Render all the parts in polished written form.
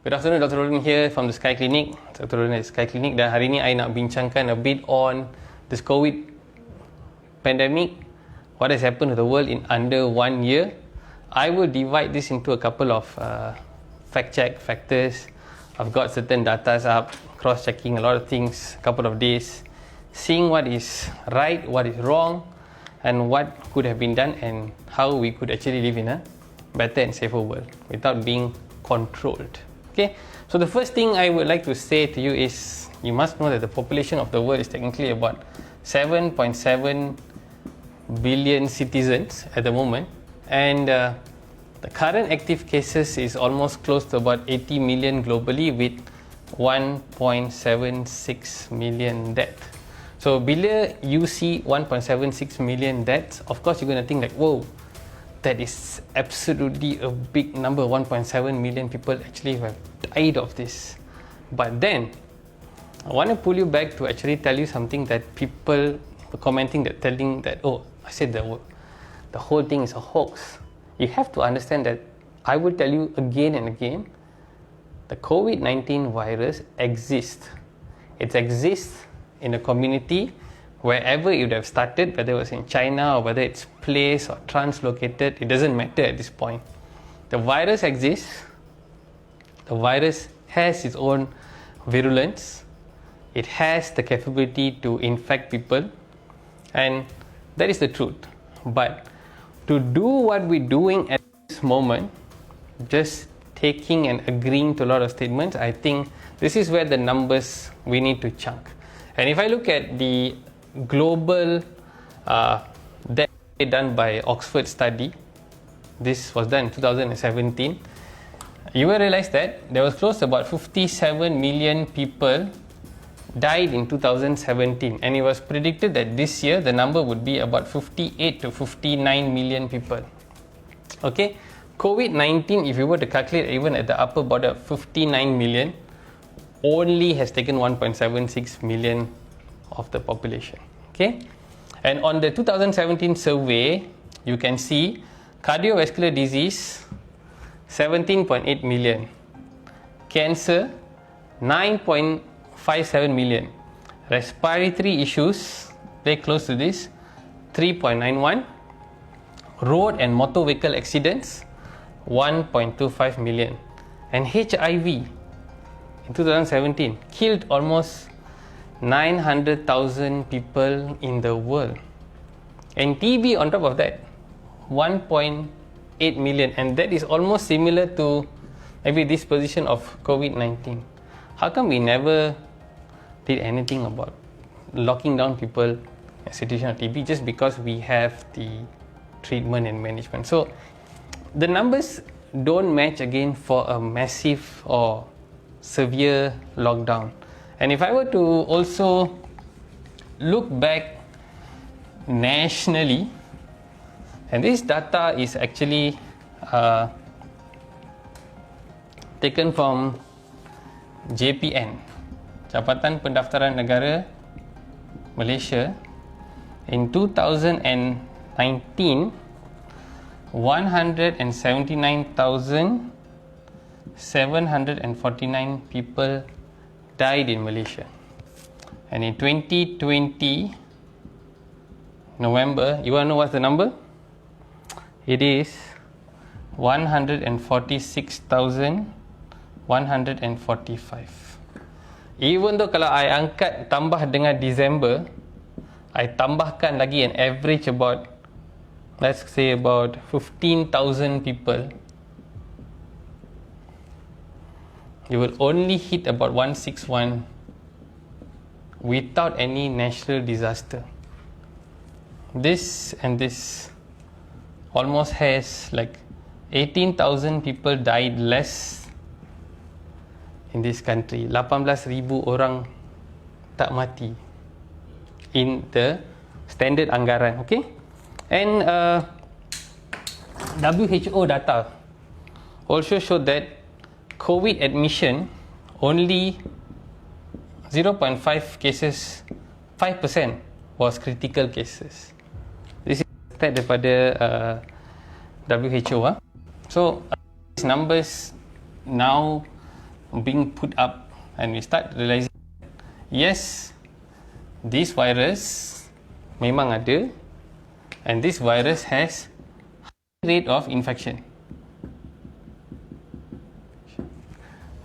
Good afternoon, Dr. Roland here from the Sky Clinic. Dr. Roland at Sky Clinic, dan hari ni I nak bincangkan a bit on this COVID pandemic, what has happened to the world in under 1 year. I will divide this into a couple of fact-check factors. I've got certain data up, cross-checking a lot of things, a couple of days, seeing what is right, what is wrong, and what could have been done, and how we could actually live in a better and safer world without being controlled. Okay, so the first thing I would like to say to you is you must know that the population of the world is technically about 7.7 billion citizens at the moment, and the current active cases is almost close to about 80 million globally with 1.76 million deaths. So bila you see 1.76 million deaths, of course you're going to think like, whoa, that is absolutely a big number. 1.7 million people actually have died of this. But then I want to pull you back to actually tell you something that people were commenting, that telling that, oh, I said the whole thing is a hoax. You have to understand that I will tell you again and again, the COVID-19 virus exists. It exists in a community wherever it would have started, whether it was in China or whether it's placed or translocated, it doesn't matter at this point. The virus exists. The virus has its own virulence. It has the capability to infect people, and that is the truth. But to do what we're doing at this moment, just taking and agreeing to a lot of statements, I think this is where the numbers we need to chunk. And if I look at the global that done by Oxford study, this was done in 2017, you will realize that there was close to about 57 million people died in 2017, and it was predicted that this year the number would be about 58 to 59 million people. Okay, COVID-19, if you were to calculate even at the upper border, 59 million, only has taken 1.76 million of the population. Okay, and on the 2017 survey, you can see cardiovascular disease 17.8 million, cancer 9.57 million, respiratory issues very close to this 3.91, road and motor vehicle accidents 1.25 million, and HIV in 2017 killed almost 900,000 people in the world, and TB on top of that 1.8 million, and that is almost similar to maybe this position of COVID-19. How come we never did anything about locking down people in a situation of TB just because we have the treatment and management? So the numbers don't match again for a massive or severe lockdown. And if I were to also look back nationally, and this data is actually taken from JPN, Jabatan Pendaftaran Negara Malaysia, in 2019, 179,749 people died in Malaysia. And in 2020 November, you want to know what's the number? It is 146,145. Even though kalau I angkat tambah dengan December, I tambahkan lagi an average about, let's say about 15,000 people, you will only hit about 161 without any natural disaster. This and this almost has like 18,000 people died less in this country. 18,000 orang tak mati in the standard anggaran. Okay, and WHO data also showed that COVID admission only 0.5 cases, 5% was critical cases. This is stat daripada WHO. So these numbers now being put up, and we start realizing, yes, this virus memang ada, and this virus has high rate of infection.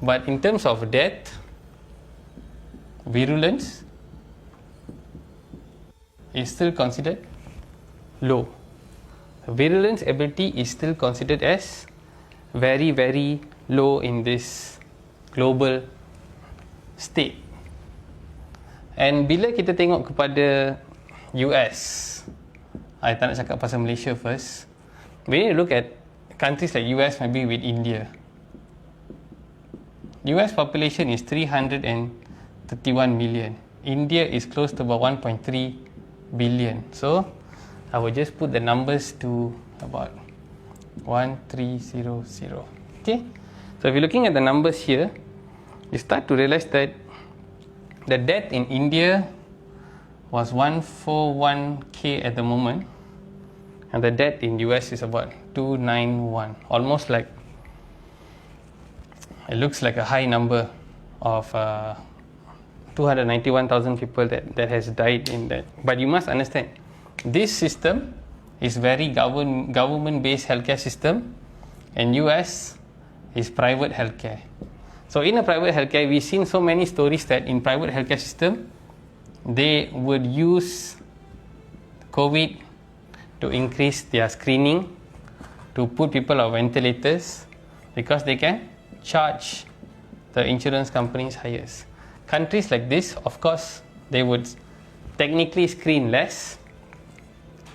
But in terms of death, virulence is still considered low. Virulence ability is still considered as very, very low in this global state. And bila kita tengok kepada US, I tak nak cakap pasal Malaysia first. We need to look at countries like US, maybe with India. US population is 331 million. India is close to about 1.3 billion. So I will just put the numbers to about 1300. Okay, so if you're looking at the numbers here, you start to realize that the death in India was 141k at the moment, and the death in US is about 291. Almost like, it looks like a high number of 291,000 people that has died in that. But you must understand, this system is very government-based healthcare system, and US is private healthcare. So in a private healthcare, we've seen so many stories that in private healthcare system, they would use COVID to increase their screening, to put people on ventilators, because they can charge the insurance companies highest. Countries like this, of course, they would technically screen less.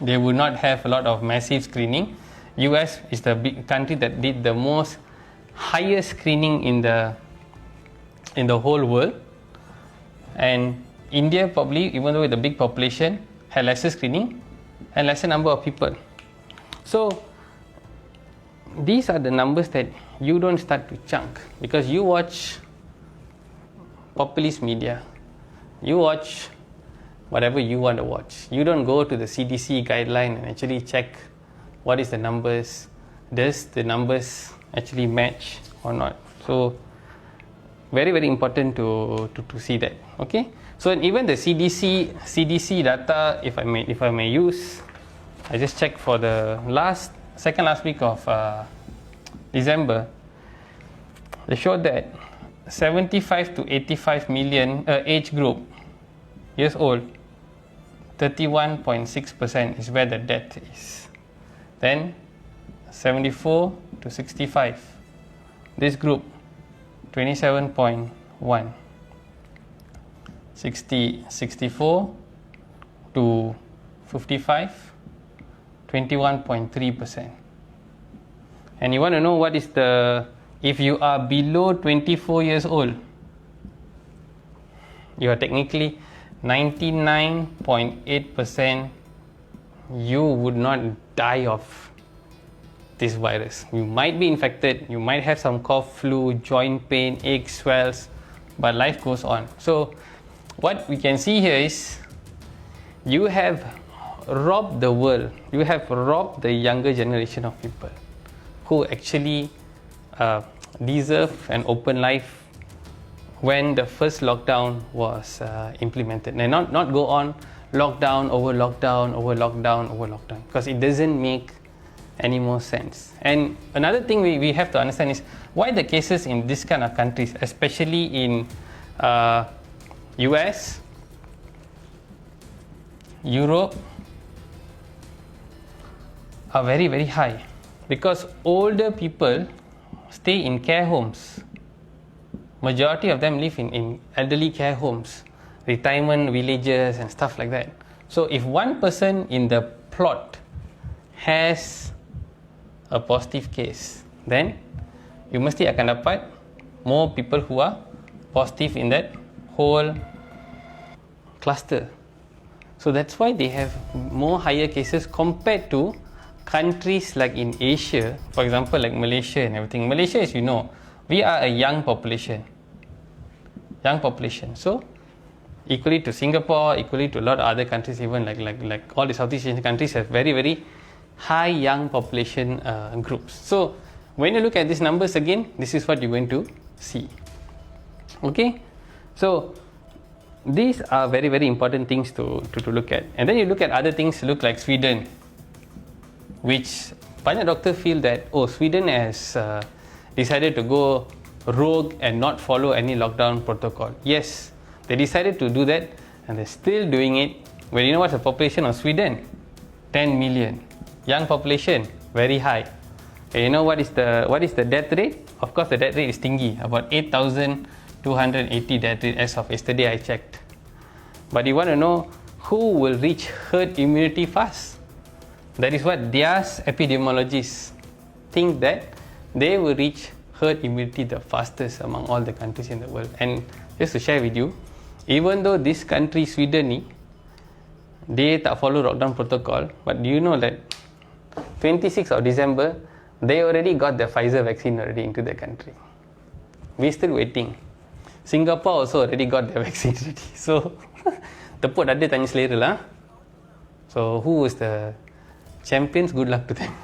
They would not have a lot of massive screening. US is the big country that did the most highest screening in the whole world, and India probably, even though with a big population, had lesser screening and lesser number of people. So these are the numbers that you don't start to chunk, because you watch populist media, you watch whatever you want to watch. You don't go to the CDC guideline and actually check what is the numbers, does the numbers actually match or not. So very, very important to see that. Okay, so even the CDC data, if I may use, I just checked for the second last week of December. They showed that 75 to 85 million age group years old, 31.6% is where the death is. Then 74 to 65, this group 27.1, 64 to 55, 21.3%. And you want to know what is the, if you are below 24 years old, you are technically 99.8%, you would not die of this virus. You might be infected, you might have some cough, flu, joint pain, aches, swells, but life goes on. So what we can see here is, you have robbed the world, you have robbed the younger generation of people who actually deserve an open life when the first lockdown was implemented, and not go on lockdown over lockdown over lockdown over lockdown, because it doesn't make any more sense. And another thing we have to understand is why the cases in this kind of countries, especially in US, Europe, are very, very high, because older people stay in care homes. Majority of them live in elderly care homes, retirement villages and stuff like that. So if one person in the plot has a positive case, then you mesti akan dapat more people who are positive in that whole cluster. So that's why they have more higher cases compared to countries like in Asia, for example like Malaysia and everything. Malaysia, as you know, we are a young population. So equally to Singapore, equally to a lot of other countries, even like all the Southeast Asian countries have very, very high young population groups. So when you look at these numbers again, this is what you're going to see. Okay, so these are very, very important things to look at. And then you look at other things, look like Sweden, which banyak doctors feel that, oh, Sweden has decided to go rogue and not follow any lockdown protocol. Yes, they decided to do that, and they're still doing it. Well, you know what's the population of Sweden? 10 million. Young population, very high. And you know what is the death rate? Of course, the death rate is tinggi, about 8,280 death rate as of yesterday I checked. But you want to know who will reach herd immunity fast? That is what their epidemiologists think, that they will reach herd immunity the fastest among all the countries in the world. And just to share with you, even though this country, Sweden ni, they tak follow lockdown protocol, but do you know that 26th of December, they already got the Pfizer vaccine already into the country. We're still waiting. Singapore also already got their vaccine already. So, tepuk dada tanya selera lah. So, who was the champions? Good luck to them.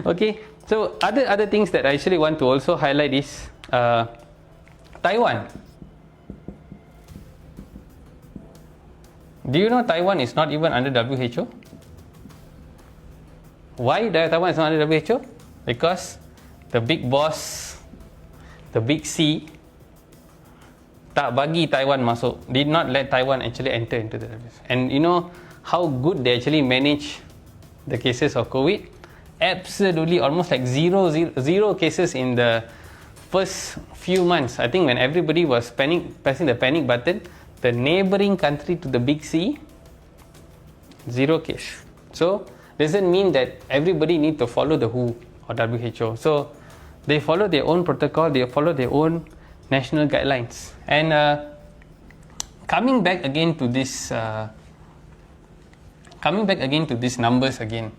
Okay, so other things that I actually want to also highlight is Taiwan. Do you know Taiwan is not even under WHO? Why Taiwan is not under WHO? Because the big boss, the big C, tak bagi Taiwan masuk, did not let Taiwan actually enter into the WHO. And you know how good they actually manage the cases of COVID? Absolutely, almost like zero cases in the first few months. I think when everybody was pressing the panic button, the neighboring country to the big C, 0 case. So doesn't mean that everybody need to follow the WHO or WHO. So they follow their own protocol, they follow their own national guidelines. And coming back again to these numbers again,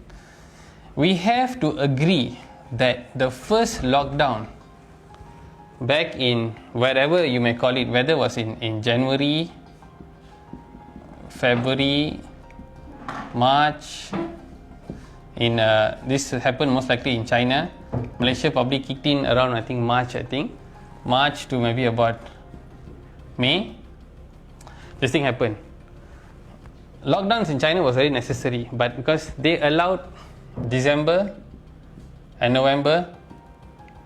we have to agree that the first lockdown back in wherever you may call it, whether it was in January, February, March, this happened most likely in China. Malaysia probably kicked in around March to maybe about May. This thing happened. Lockdowns in China was very necessary, but because they allowed December and November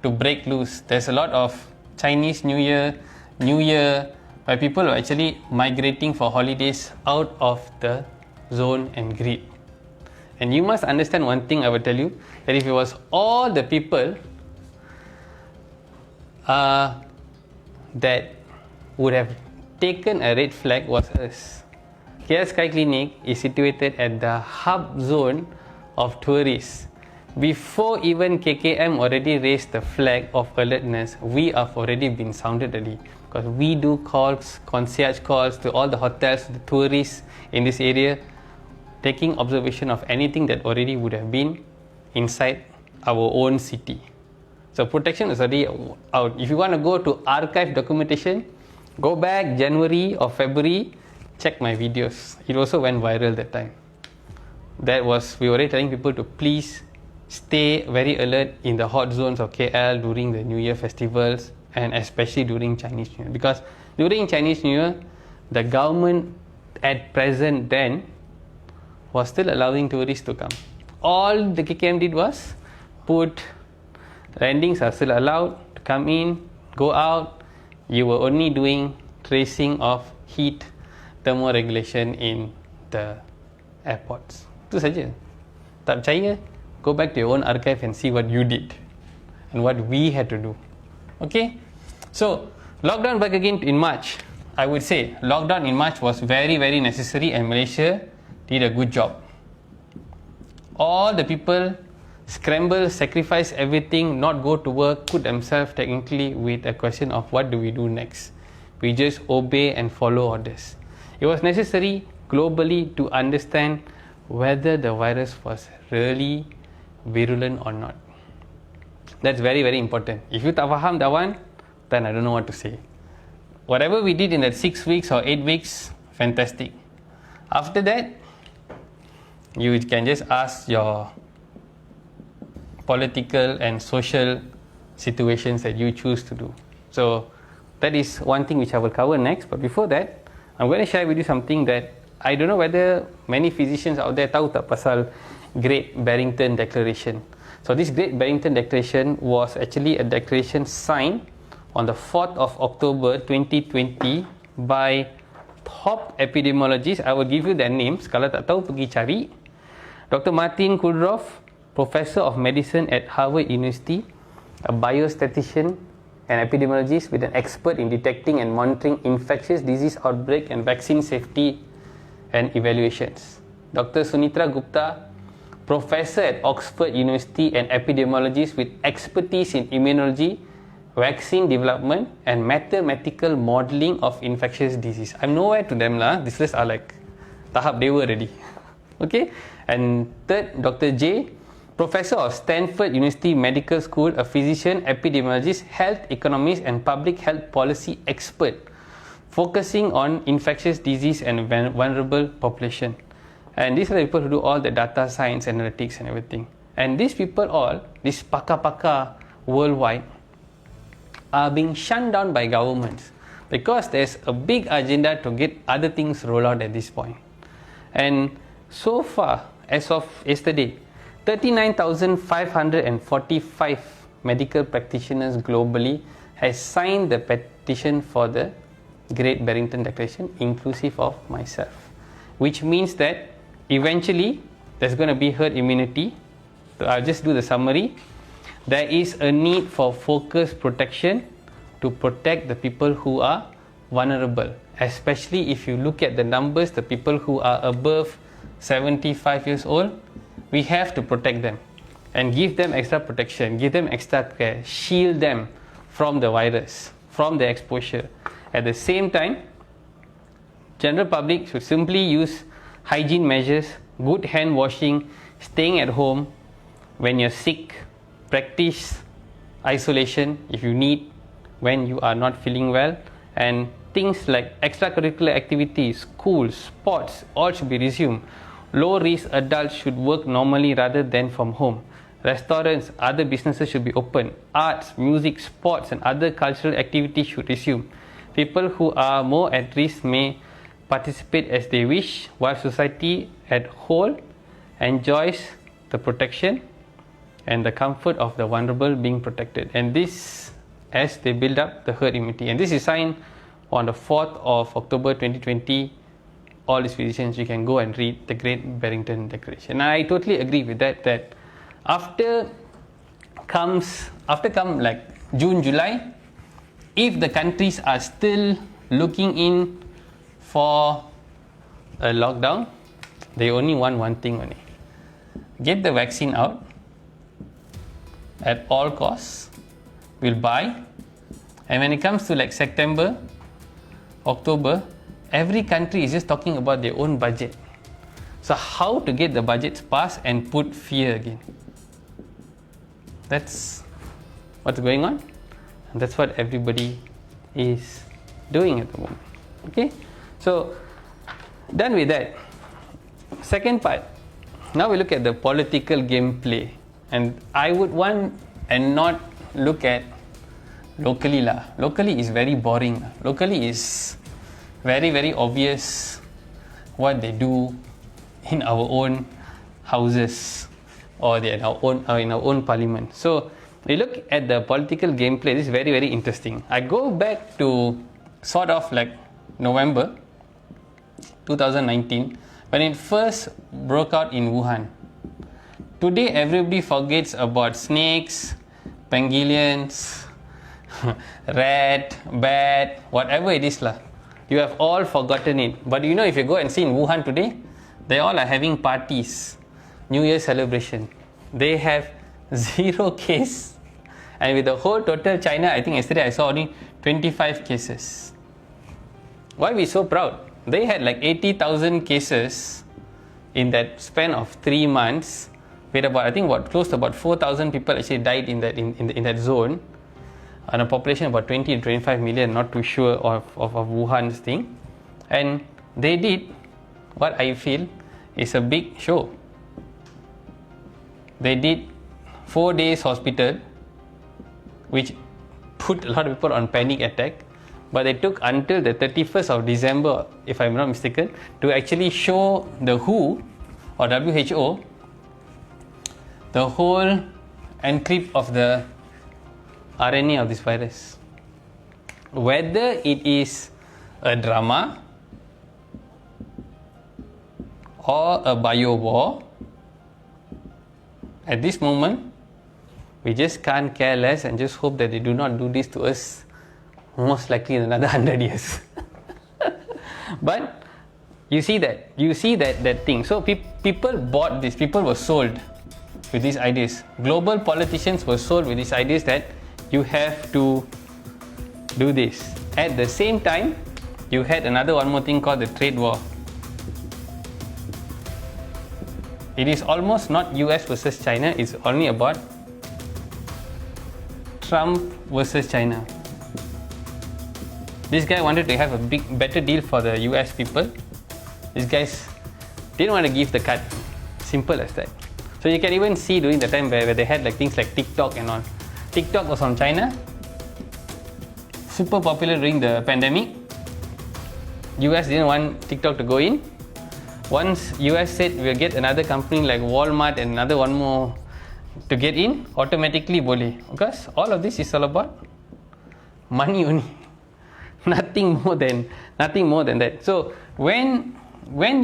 to break loose. There's a lot of Chinese New Year, where people are actually migrating for holidays out of the zone and grid. And you must understand one thing I will tell you, that if it was all the people that would have taken a red flag was us. KL Sky Clinic is situated at the hub zone of tourists. Before even KKM already raised the flag of alertness, we have already been sounded early, because we do calls, concierge calls to all the hotels, the tourists in this area, taking observation of anything that already would have been inside our own city. So protection is already out. If you want to go to archive documentation, go back January or February, check my videos. It also went viral that time. We were already telling people to please stay very alert in the hot zones of KL during the New Year festivals, and especially during Chinese New Year. Because during Chinese New Year, the government at present then was still allowing tourists to come. All the KKM did was put landings are still allowed to come in, go out. You were only doing tracing of heat, thermal regulation in the airports. Itu saja. Tak percaya? Go back to your own archive and see what you did and what we had to do. Okay? So, lockdown back again in March. I would say lockdown in March was very, very necessary, and Malaysia did a good job. All the people scramble, sacrifice everything, not go to work, put themselves technically with a question of what do we do next. We just obey and follow orders. It was necessary globally to understand whether the virus was really virulent or not. That's very, very important. If you tak faham that one, then I don't know what to say. Whatever we did in that 6 weeks or 8 weeks, fantastic. After that, you can just ask your political and social situations that you choose to do. So that is one thing which I will cover next. But before that, I'm going to share with you something that I don't know whether many physicians out there tahu tak pasal Great Barrington Declaration. So this Great Barrington Declaration was actually a declaration signed on the 4th of October 2020 by top epidemiologists. I will give you their names. Kalau tak tahu, pergi cari. Dr. Martin Kudroff, Professor of Medicine at Harvard University, a biostatistician and epidemiologist with an expert in detecting and monitoring infectious disease outbreak and vaccine safety and evaluations. Dr. Sunitra Gupta, Professor at Oxford University and epidemiologist with expertise in immunology, vaccine development and mathematical modelling of infectious disease. I'm nowhere to them lah. These lists are like tahap dewa already. Okay. And third, Dr. J, Professor of Stanford University Medical School, a physician, epidemiologist, health economist and public health policy expert, focusing on infectious disease and vulnerable population. And these are the people who do all the data science, analytics and everything. And these people all, these pakar-pakar worldwide, are being shunned down by governments because there's a big agenda to get other things rolled out at this point. And so far, as of yesterday, 39,545 medical practitioners globally has signed the petition for the Great Barrington Declaration, inclusive of myself, which means that eventually there's going to be herd immunity. So I'll just do the summary. There is a need for focused protection to protect the people who are vulnerable, especially if you look at the numbers, the people who are above 75 years old, we have to protect them and give them extra protection, give them extra care, shield them from the virus, from the exposure. At the same time, general public should simply use hygiene measures, good hand washing, staying at home when you're sick, practice isolation if you need when you are not feeling well, and things like extracurricular activities, schools, sports, all should be resumed. Low risk adults should work normally rather than from home. Restaurants, other businesses should be open. Arts, music, sports and other cultural activities should resume. People who are more at risk may participate as they wish, while society as a whole enjoys the protection and the comfort of the vulnerable being protected. And this as they build up the herd immunity. And this is signed on the 4th of October 2020. All these physicians, you can go and read the Great Barrington Declaration. And I totally agree with that, that after come like June, July, if the countries are still looking in for a lockdown, they only want one thing only. Get the vaccine out at all costs. We'll buy. And when it comes to like September, October, every country is just talking about their own budget. So how to get the budgets passed and put fear again? That's what's going on. And that's what everybody is doing at the moment. Okay? So, done with that. Second part. Now we look at the political gameplay. And I would want and not look at locally lah. Locally is very boring. Locally is very, very obvious what they do in our own houses or in our own parliament. So we look at the political gameplay. This is very, very interesting. I go back to sort of like November 2019 when it first broke out in Wuhan. Today everybody forgets about snakes, pangolins, rat, bat, whatever it is lah. You have all forgotten it. But you know, if you go and see in Wuhan today, they all are having parties, New Year celebration. They have 0 case. And with the whole total China, I think yesterday I saw only 25 cases. Why we so proud? They had like 80,000 cases in that span of 3 months. With about, I think close to about 4,000 people actually died in that zone. And a population of about 20 to 25 million, not too sure of Wuhan's thing. And they did what I feel is a big show. They did 4 days hospital, which put a lot of people on panic attack, but they took until the 31st of December, if I'm not mistaken, to actually show the WHO or WHO the whole encrypt of the RNA of this virus. Whether it is a drama or a bio war, at this moment, we just can't care less and just hope that they do not do this to us, most likely in another 100 years. But you see that thing. So people bought this, people were sold with these ideas. Global politicians were sold with these ideas that you have to do this. At the same time, you had one more thing called the trade war. It is almost not US versus China, it's only about Trump versus China. This guy wanted to have a better deal for the US people. These guys didn't want to give the cut. Simple as that. So you can even see during the time where they had like things like TikTok and all. TikTok was from China, super popular during the pandemic. US didn't want TikTok to go in. Once US said we'll get another company like Walmart and another one more to get in, automatically boleh. Because all of this is all about money only. Nothing more than that. So when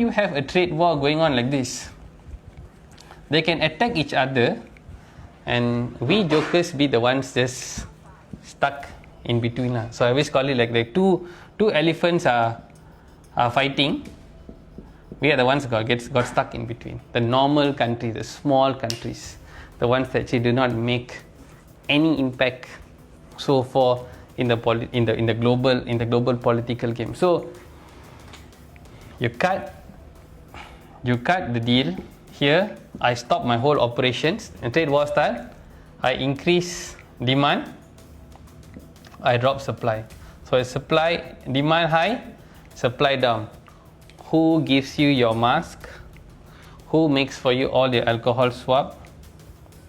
you have a trade war going on like this, they can attack each other, and we jokers be the ones just stuck in between. So I always call it like the two elephants are fighting. We are the ones who got stuck in between. The normal countries, the small countries, the ones that actually do not make any impact so far in the global political game. So you cut the deal here. I stop my whole operations in trade war style. I increase demand, I drop supply. So it's supply, demand high, supply down. Who gives you your mask? Who makes for you all your alcohol swab?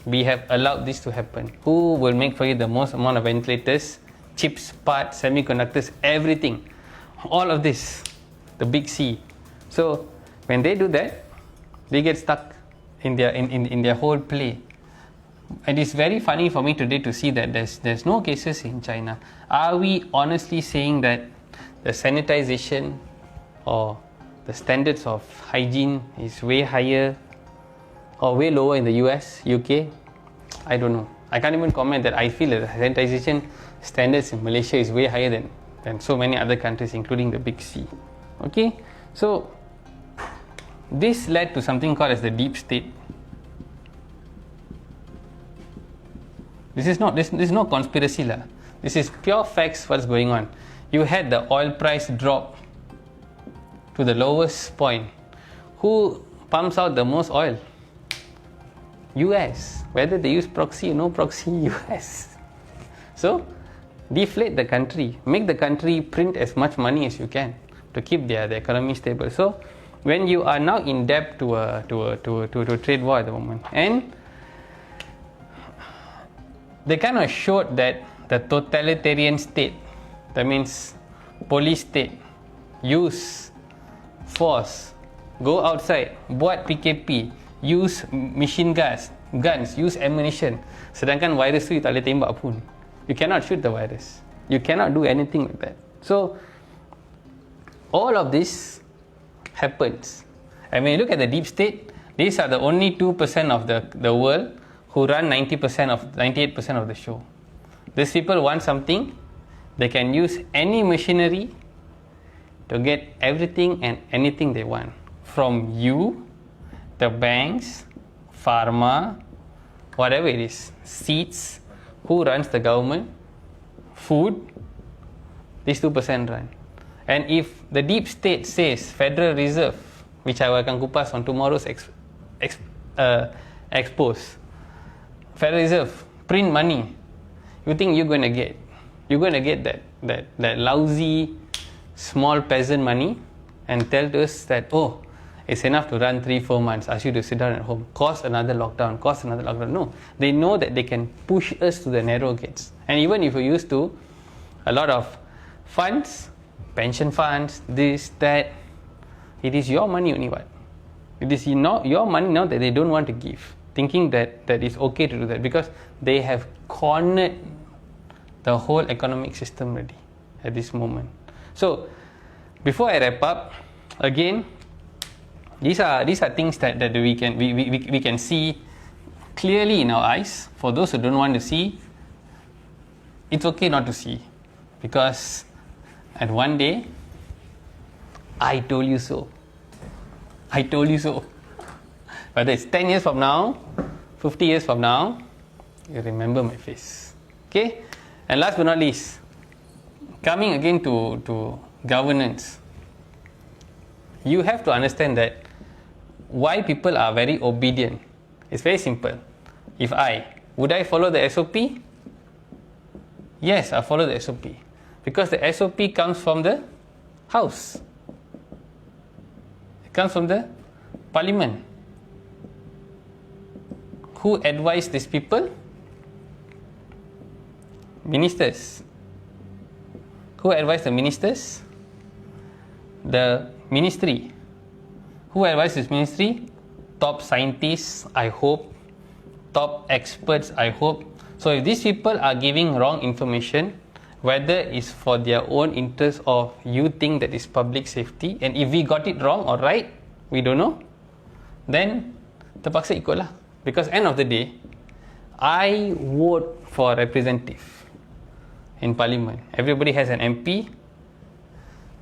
We have allowed this to happen. Who will make for you the most amount of ventilators, chips, parts, semiconductors, everything? All of this, the big C. So when they do that, they get stuck in their whole play. And it's very funny for me today to see that there's no cases in China. Are we honestly saying that the sanitization or the standards of hygiene is way higher or way lower in the US, UK? I don't know. I can't even comment that I feel that the sanitization standards in Malaysia is way higher than so many other countries, including the big C. Okay, so this led to something called as the deep state. This is no conspiracy lah. This is pure facts. What's going on? You had the oil price drop to the lowest point. Who pumps out the most oil? US. Whether they use proxy or no proxy, US. So deflate the country, make the country print as much money as you can to keep the economy stable. So when you are now in debt to a trade war at the moment, and they kind of showed that the totalitarian state, that means police state, use force, go outside, buat PKP, use machine guns, use ammunition. Sedangkan virus tu you tak boleh tembak pun. You cannot shoot the virus. You cannot do anything like that. So all of this happens. And when you look at the deep state, these are the only 2% of the world who run 98% of the show. These people want something, they can use any machinery to get everything and anything they want. From you, the banks, pharma, whatever it is, seats, who runs the government, food, these 2% run. And if the deep state says Federal Reserve, which I akan kupas on tomorrow's expose, Federal Reserve, print money, you think you're going to get that lousy small peasant money and tell us that, oh, It's enough to run 3-4 months, ask you to sit down at home, cause another lockdown. No, they know that they can push us to the narrow gates. And even if you're used to a lot of funds, pension funds, this, that, it is your money only. What? It is your money now that they don't want to give, thinking that it's okay to do that because they have cornered the whole economic system already at this moment. So before I wrap up, again, these are things that we can see clearly in our eyes. For those who don't want to see, it's okay not to see, because at one day, I told you so. Whether it's 10 years from now, 50 years from now, you remember my face. Okay? And last but not least, coming again to governance, you have to understand that why people are very obedient. It's very simple. Would I follow the SOP? Yes, I follow the SOP. Because the SOP comes from the house. It comes from the parliament. Who advise these people? Ministers. Who advise the ministers? The ministry. Who advises ministry? Top scientists, I hope. Top experts, I hope. So if these people are giving wrong information, whether it's for their own interest or you think that is public safety, and if we got it wrong or right, we don't know, then terpaksa ikutlah. Because end of the day, I vote for representative in parliament. Everybody has an MP.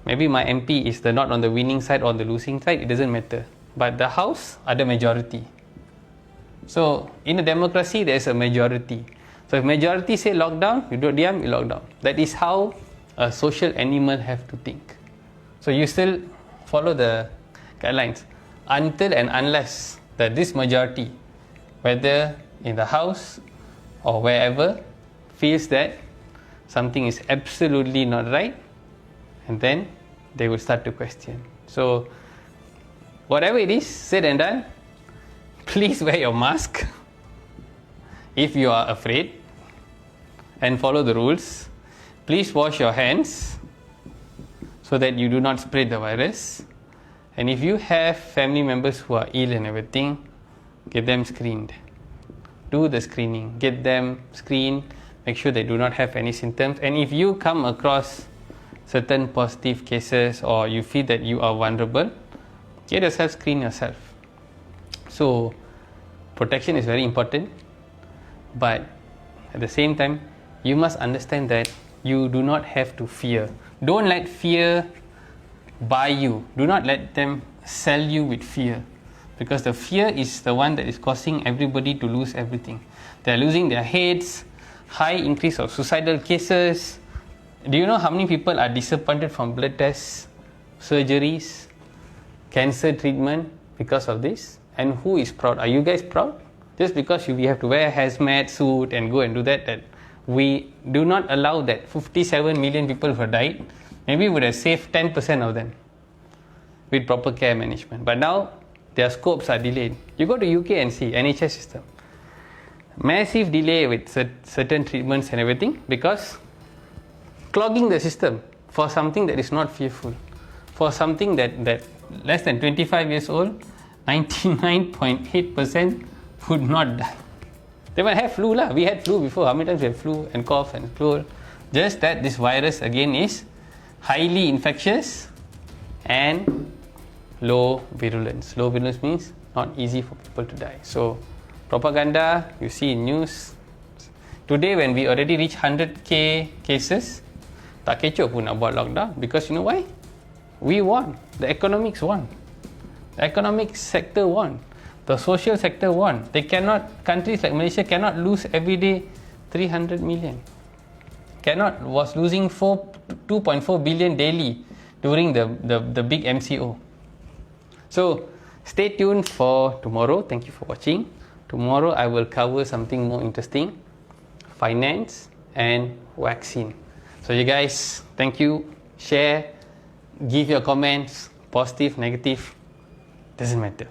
Maybe my MP is not on the winning side or the losing side, it doesn't matter. But the house ada majority. So in a democracy, there is a majority. So if majority say lockdown, you don't diam, you lockdown. That is how a social animal have to think. So you still follow the guidelines until and unless that this majority, whether in the house or wherever, feels that something is absolutely not right, and then they will start to question. So whatever it is said and done, please wear your mask if you are afraid and follow the rules. Please wash your hands so that you do not spread the virus. And if you have family members who are ill and everything, get them screened. Do the screening, get them screened, make sure they do not have any symptoms. And if you come across certain positive cases or you feel that you are vulnerable, get yourself screen yourself. So protection is very important, but at the same time, you must understand that you do not have to fear. Don't let fear buy you. Do not let them sell you with fear, because the fear is the one that is causing everybody to lose everything. They are losing their heads, high increase of suicidal cases. Do you know how many people are disappointed from blood tests, surgeries, cancer treatment because of this? And who is proud? Are you guys proud? Just because we have to wear a hazmat suit and go and do that we do not allow that 57 million people who have died, maybe we would have saved 10% of them with proper care management. But now their scopes are delayed. You go to UK and see NHS system, massive delay with certain treatments and everything, because clogging the system for something that is not fearful, for something that less than 25 years old, 99.8% would not die. They might have flu lah. We had flu before. How many times we have flu and cough and flu? Just that this virus again is highly infectious and low virulence. Low virulence means not easy for people to die. So propaganda you see in news. Today when we already reach 100k cases, tak kecoh pun nak buat lockdown, because you know why? We won. The economics won. The economic sector won. The social sector won. Countries like Malaysia cannot lose every day 300 million. Was losing 2.4 billion daily during the big MCO. So stay tuned for tomorrow. Thank you for watching. Tomorrow I will cover something more interesting, finance and vaccine. So you guys, thank you. Share, give your comments, positive, negative. doesn't matter.